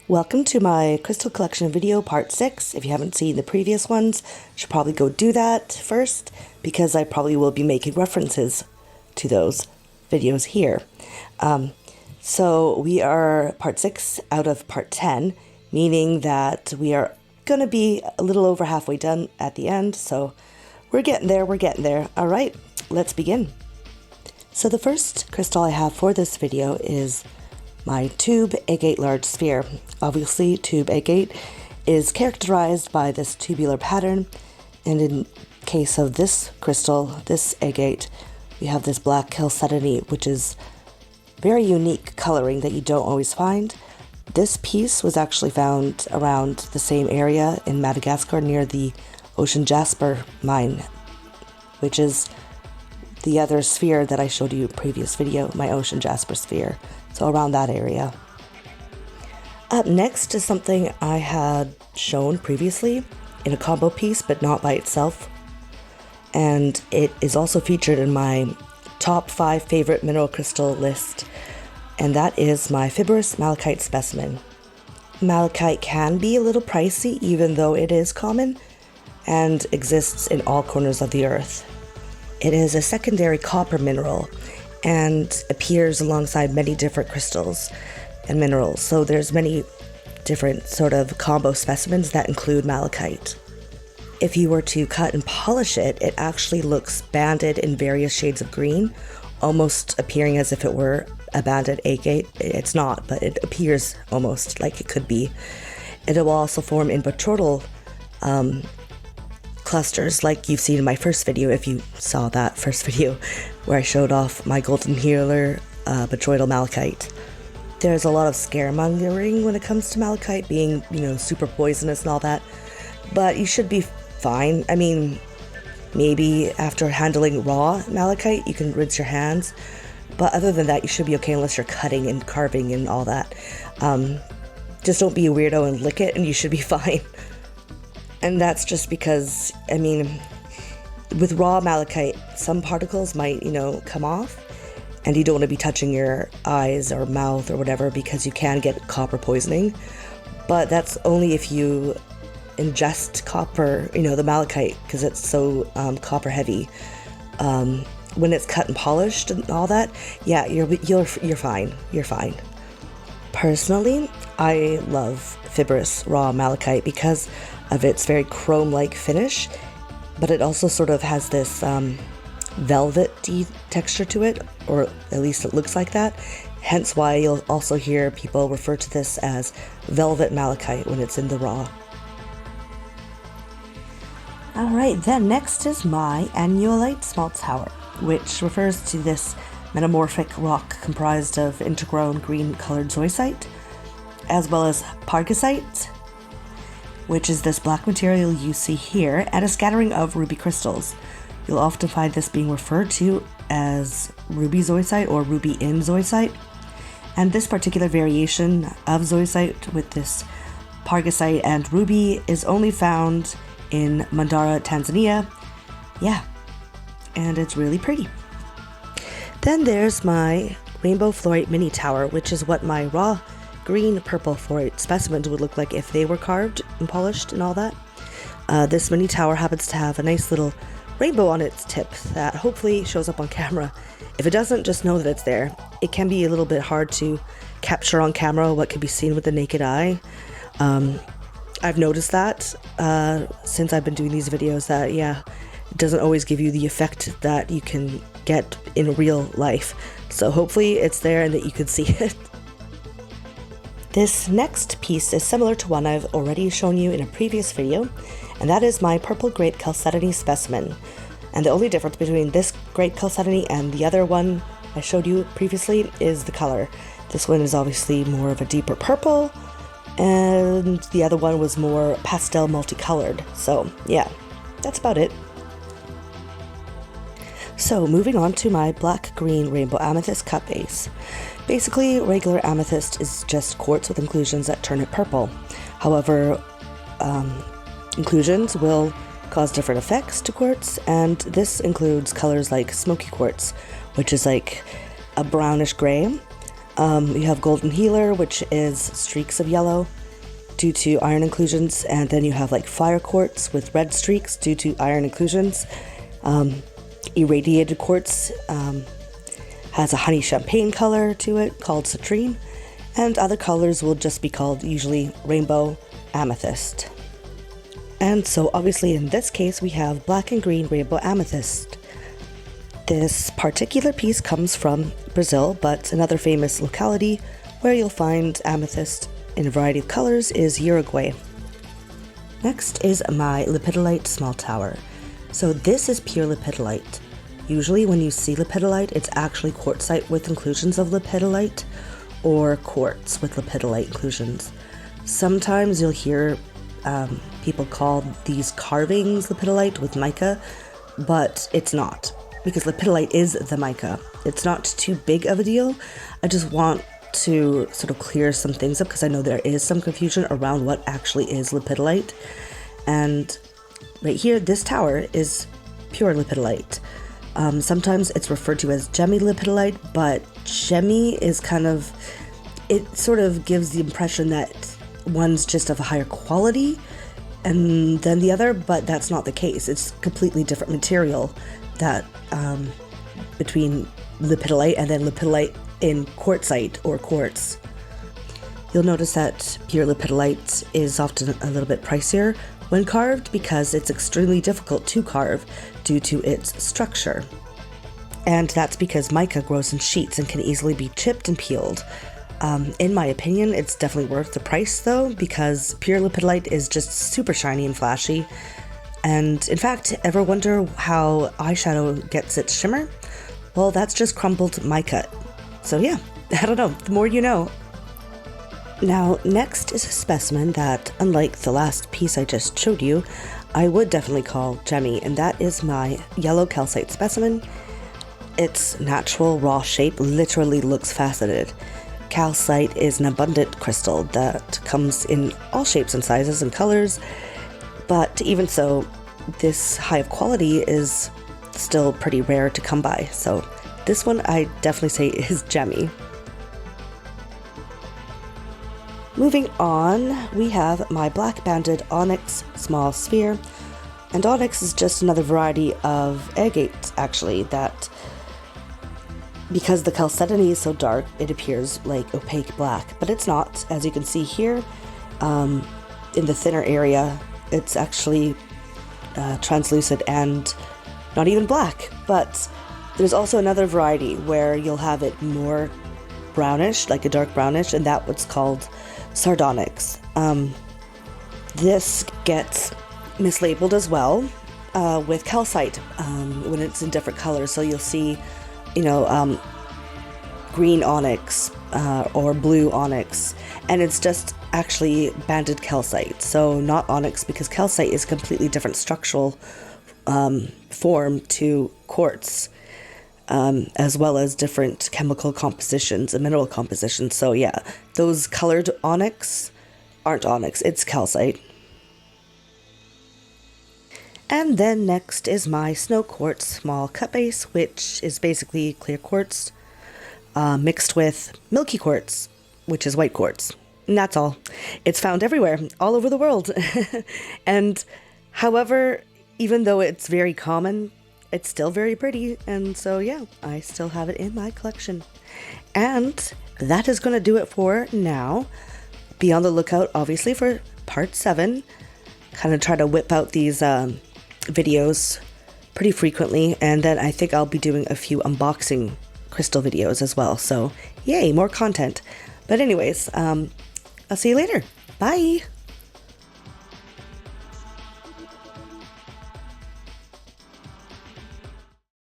Welcome to my crystal collection video part 6. If you haven't seen the previous ones, you should probably go do that first because I probably will be making references to those videos here. So we are part 6 out of part 10, meaning that we are going to be a little over halfway done at the end. So we're getting there. All right, let's begin. So the first crystal I have for this video is my tube agate large sphere. Obviously, tube agate is characterized by this tubular pattern, and in case of this crystal, this agate, we have this black chalcedony, which is very unique coloring that you don't always find. This piece was actually found around the same area in Madagascar near the Ocean Jasper mine, which is the other sphere that I showed you in the previous video, my Ocean Jasper sphere. So around that area. Up next is something I had shown previously in a combo piece, but not by itself. And it is also featured in my top 5 favorite mineral crystal list. And that is my fibrous malachite specimen. Malachite can be a little pricey, even though it is common and exists in all corners of the earth. It is a secondary copper mineral and appears alongside many different crystals and minerals. So there's many different sort of combo specimens that include malachite. If you were to cut and polish it, it actually looks banded in various shades of green, almost appearing as if it were a banded agate. It's not, but it appears almost like it could be. It will also form in botryoidal clusters like you've seen in my first video, if you saw that first video where I showed off my golden healer botryoidal malachite. There's a lot of scaremongering when it comes to malachite being, super poisonous and all that, but you should be fine. I mean, maybe after handling raw malachite, you can rinse your hands, but other than that, you should be okay unless you're cutting and carving and all that. Just don't be a weirdo and lick it and you should be fine. And that's just because, with raw malachite, some particles might, come off, and you don't want to be touching your eyes or mouth or whatever because you can get copper poisoning. But that's only if you ingest copper, the malachite, because it's so copper heavy. When it's cut and polished and all that, yeah, you're fine. You're fine. Personally, I love fibrous raw malachite because of its very chrome-like finish, but it also sort of has this velvety texture to it, or at least it looks like that. Hence why you'll also hear people refer to this as velvet malachite when it's in the raw. Alright, then next is my annulite smalt tower, which refers to this metamorphic rock comprised of intergrown green-colored zoisite, as well as pargasite, which is this black material you see here, and a scattering of ruby crystals. You'll often find this being referred to as ruby zoisite or ruby in zoisite. And this particular variation of zoisite with this pargasite and ruby is only found in Mandara, Tanzania. Yeah, and it's really pretty. Then there's my rainbow fluorite mini tower, which is what my raw green purple fluorite specimens would look like if they were carved and polished and all that. This mini tower happens to have a nice little rainbow on its tip that hopefully shows up on camera. If it doesn't, just know that it's there. It can be a little bit hard to capture on camera what can be seen with the naked eye. I've noticed that since I've been doing these videos that, it doesn't always give you the effect that you can get in real life. So hopefully it's there and that you can see it. This next piece is similar to one I've already shown you in a previous video, and that is my purple great chalcedony specimen. And the only difference between this great chalcedony and the other one I showed you previously is the color. This one is obviously more of a deeper purple, and the other one was more pastel multicolored. So yeah, that's about it. So moving on to my black-green rainbow amethyst cut base. Basically, regular amethyst is just quartz with inclusions that turn it purple. However, inclusions will cause different effects to quartz, and this includes colors like smoky quartz, which is like a brownish gray, You have Golden Healer, which is streaks of yellow due to iron inclusions, and then you have like Fire Quartz with red streaks due to iron inclusions. Irradiated Quartz has a honey champagne color to it called Citrine, and other colors will just be called usually Rainbow Amethyst. And so obviously in this case we have black and green Rainbow Amethyst. This particular piece comes from Brazil, but another famous locality where you'll find amethyst in a variety of colors is Uruguay. Next is my lepidolite small tower. So this is pure lepidolite. Usually when you see lepidolite, it's actually quartzite with inclusions of lepidolite or quartz with lepidolite inclusions. Sometimes you'll hear people call these carvings lepidolite with mica, but it's not, because lepidolite is the mica. It's not too big of a deal. I just want to sort of clear some things up because I know there is some confusion around what actually is lepidolite. And right here, this tower is pure lepidolite. Sometimes it's referred to as gemmy lepidolite, but gemmy is kind of, it sort of gives the impression that one's just of a higher quality and than the other, but that's not the case. It's completely different material that between lepidolite and then lepidolite in quartzite or quartz. You'll notice that pure lepidolite is often a little bit pricier when carved because it's extremely difficult to carve due to its structure. And that's because mica grows in sheets and can easily be chipped and peeled. In my opinion, it's definitely worth the price though, because pure lepidolite is just super shiny and flashy. And in fact, ever wonder how eyeshadow gets its shimmer? Well, that's just crumbled mica. So yeah, I don't know, the more you know. Now, next is a specimen that, unlike the last piece I just showed you, I would definitely call gemmy, and that is my yellow calcite specimen. Its natural raw shape literally looks faceted. Calcite is an abundant crystal that comes in all shapes and sizes and colors, but even so, this high of quality is still pretty rare to come by, so this one I definitely say is gemmy. Moving on, we have my black banded onyx small sphere, and onyx is just another variety of agate actually that, because the chalcedony is so dark, it appears like opaque black, but it's not. As you can see here, in the thinner area, it's actually translucent and not even black. But there's also another variety where you'll have it more brownish, like a dark brownish, and that's what's called sardonyx. This gets mislabeled as well with calcite when it's in different colors. So you'll see, green onyx or blue onyx, and it's just actually banded calcite, so not onyx, because calcite is a completely different structural form to quartz, as well as different chemical compositions and mineral compositions. So yeah, those colored onyx aren't onyx, it's calcite. And then next is my snow quartz small cut base, which is basically clear quartz mixed with milky quartz, which is white quartz. And that's all. It's found everywhere, all over the world. And however, even though it's very common, it's still very pretty. And so yeah, I still have it in my collection. And that is going to do it for now. Be on the lookout, obviously, for part 7. Kind of try to whip out these videos pretty frequently, and then I think I'll be doing a few unboxing crystal videos as well, so yay, more content. But anyways, I'll see you later. Bye.